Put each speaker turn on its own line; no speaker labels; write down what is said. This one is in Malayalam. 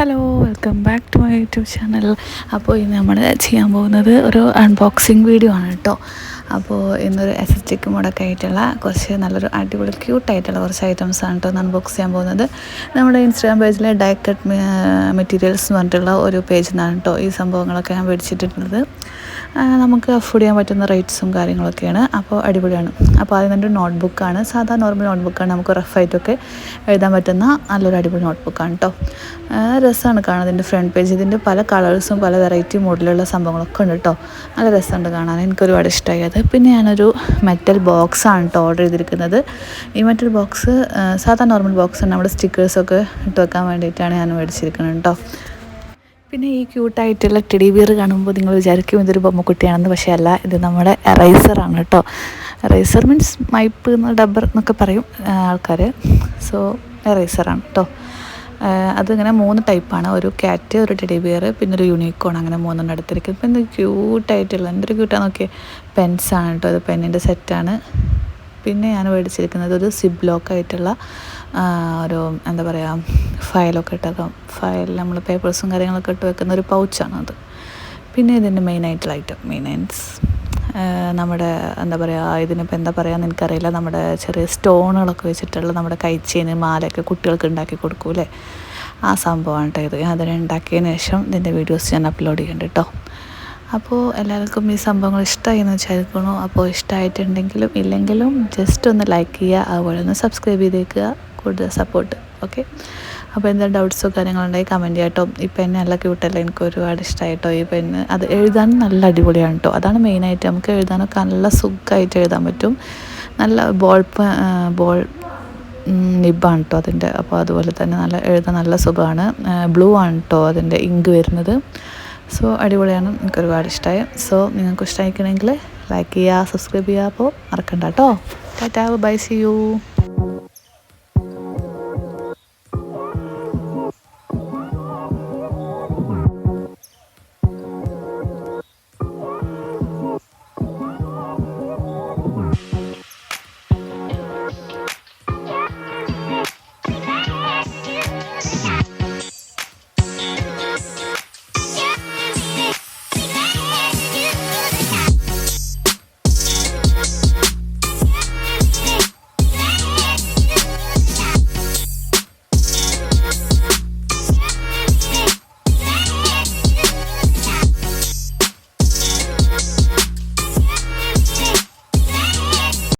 Hello, welcome back to my YouTube channel. അപ്പോൾ ഇന്ന് നമ്മൾ ചെയ്യാൻ പോകുന്നത് ഒരു അൺബോക്സിങ് വീഡിയോ ആണ് കേട്ടോ. അപ്പോൾ ഇന്നൊരു എസ്എസ്റ്റിക് മോഡൊക്കെ ആയിട്ടുള്ള കുറച്ച് നല്ലൊരു അടിപൊളി ക്യൂട്ടായിട്ടുള്ള കുറച്ച് ഐറ്റംസ് ആണ് കേട്ടോ അൺബോക്സ് ചെയ്യാൻ പോകുന്നത്. നമ്മുടെ ഇൻസ്റ്റാഗ്രാം പേജിലെ ഡൈ കട്ട് മെറ്റീരിയൽസ് എന്ന് പറഞ്ഞിട്ടുള്ള ഒരു പേജിൽ നിന്നാണ് കേട്ടോ ഈ സംഭവങ്ങളൊക്കെ ഞാൻ മേടിച്ചിട്ടുള്ളത്. നമുക്ക് അഫോർഡ് ചെയ്യാൻ പറ്റുന്ന റേറ്റ്സും കാര്യങ്ങളൊക്കെയാണ്. അപ്പോൾ അടിപൊളിയാണ്. അപ്പോൾ അതിൽ നിന്നൊരു നോട്ട്ബുക്കാണ്, സാധാ നോർമൽ നോട്ട്ബുക്കാണ്. നമുക്ക് റഫായിട്ടൊക്കെ എഴുതാൻ പറ്റുന്ന നല്ലൊരു അടിപൊളി നോട്ട്ബുക്കാണ് കേട്ടോ. രസമാണ് കാണാൻ. ഇതിൻ്റെ ഫ്രണ്ട് പേജ് ഇതിൻ്റെ പല കളേഴ്സും പല വെറൈറ്റി മോഡലുള്ള സംഭവങ്ങളൊക്കെ ഉണ്ട് കേട്ടോ. നല്ല രസമുണ്ട് കാണാൻ, എനിക്ക് ഒരുപാട് ഇഷ്ടമായി അത്. പിന്നെ ഞാനൊരു മെറ്റൽ ബോക്സാണ് കേട്ടോ ഓർഡർ ചെയ്തിരിക്കുന്നത്. ഈ മെറ്റൽ ബോക്സ് സാധാ നോർമൽ ബോക്സാണ്. നമ്മുടെ സ്റ്റിക്കേഴ്സൊക്കെ ഇട്ട് വെക്കാൻ വേണ്ടിയിട്ടാണ് ഞാൻ മേടിച്ചിരിക്കുന്നത് കേട്ടോ. പിന്നെ ഈ ക്യൂട്ടായിട്ടുള്ള ടെഡി ബിയർ കാണുമ്പോൾ നിങ്ങൾ വിചാരിക്കും ഇതൊരു ബൊമ്മക്കുട്ടിയാണെന്ന്. പക്ഷേ അല്ല, ഇത് നമ്മുടെ എറൈസറാണ് കേട്ടോ. എറൈസർ മീൻസ് മൈപ്പ് ഡബ്ബർ എന്നൊക്കെ പറയും ആൾക്കാർ. സോ എറൈസറാണ് കേട്ടോ. അതിങ്ങനെ 3 ടൈപ്പാണ്. ഒരു ക്യാറ്റ്, ഒരു ടെഡി ബിയർ, പിന്നെ ഒരു യൂണിക്കോൺ. അങ്ങനെ 3 എടുത്തിരിക്കുന്നത്. ഇപ്പം എന്ത് ക്യൂട്ടായിട്ടുള്ള, എന്തൊരു ക്യൂട്ടാന്ന് നോക്കിയാൽ. പെൻസാണ് കേട്ടോ, ഇത് പെന്നിൻ്റെ സെറ്റാണ്. പിന്നെ ഞാൻ മേടിച്ചിരിക്കുന്നത് ഒരു സിബ് ലോക്കായിട്ടുള്ള ഒരു എന്താ പറയുക, ഫയലൊക്കെ ഇട്ടേക്കാം. ഫയൽ നമ്മൾ പേപ്പേഴ്സും കാര്യങ്ങളൊക്കെ ഇട്ട് വെക്കുന്ന ഒരു പൗച്ചാണ് അത്. പിന്നെ ഇതിൻ്റെ മെയിനായിട്ടുള്ള ഐറ്റം നമ്മുടെ എന്താ പറയുക, ഇതിനിപ്പോൾ എന്താ പറയുകയെന്ന് എനിക്കറിയില്ല. നമ്മുടെ ചെറിയ സ്റ്റോണുകളൊക്കെ വെച്ചിട്ടുള്ള നമ്മുടെ കൈച്ചേന് മാലയൊക്കെ കുട്ടികൾക്ക് ഉണ്ടാക്കി കൊടുക്കൂലേ, ആ സംഭവമാണ് കേട്ടോ ഇത്. അതിനെ ഉണ്ടാക്കിയതിന് ശേഷം ഇതിൻ്റെ വീഡിയോസ് ഞാൻ അപ്ലോഡ് ചെയ്യുന്നുണ്ട് കേട്ടോ. അപ്പോൾ എല്ലാവർക്കും ഈ സംഭവങ്ങൾ ഇഷ്ടമായി എന്ന് വിചാരിക്കണു. അപ്പോൾ ഇഷ്ടമായിട്ടുണ്ടെങ്കിലും ഇല്ലെങ്കിലും ജസ്റ്റ് ഒന്ന് ലൈക്ക് ചെയ്യുക, അതുപോലെ ഒന്ന് സബ്സ്ക്രൈബ് ചെയ്തേക്കുക, കൂടുതൽ സപ്പോർട്ട്. ഓക്കെ. അപ്പോൾ എന്തെങ്കിലും ഡൗട്ട്സോ കാര്യങ്ങളുണ്ടെങ്കിൽ കമൻറ്റ് ചെയ്യാം കേട്ടോ. ഈ പെന്ന് നല്ല ക്യൂട്ടല്ല, എനിക്ക് ഒരുപാട് ഇഷ്ടമായിട്ടോ ഈ പെന്ന്. അത് എഴുതാൻ നല്ല അടിപൊളിയാണ് കേട്ടോ. അതാണ് മെയിനായിട്ട്. നമുക്ക് എഴുതാനൊക്കെ നല്ല സുഖമായിട്ട് എഴുതാൻ പറ്റും. നല്ല ബോൾ നിബാണ് കേട്ടോ അതിൻ്റെ. അപ്പോൾ അതുപോലെ തന്നെ എഴുതാൻ നല്ല സുഖമാണ്. ബ്ലൂ ആണ് കേട്ടോ അതിൻ്റെ ഇങ്ക് വരുന്നത്. സോ അടിപൊളിയാണ്, എനിക്ക് ഒരുപാട് ഇഷ്ടമായി. സോ നിങ്ങൾക്ക് ഇഷ്ടമായിക്കണമെങ്കിൽ ലൈക്ക് ചെയ്യുക, സബ്സ്ക്രൈബ് ചെയ്യുക. അപ്പോൾ മറക്കണ്ട കേട്ടോ. Tata, bye, see U.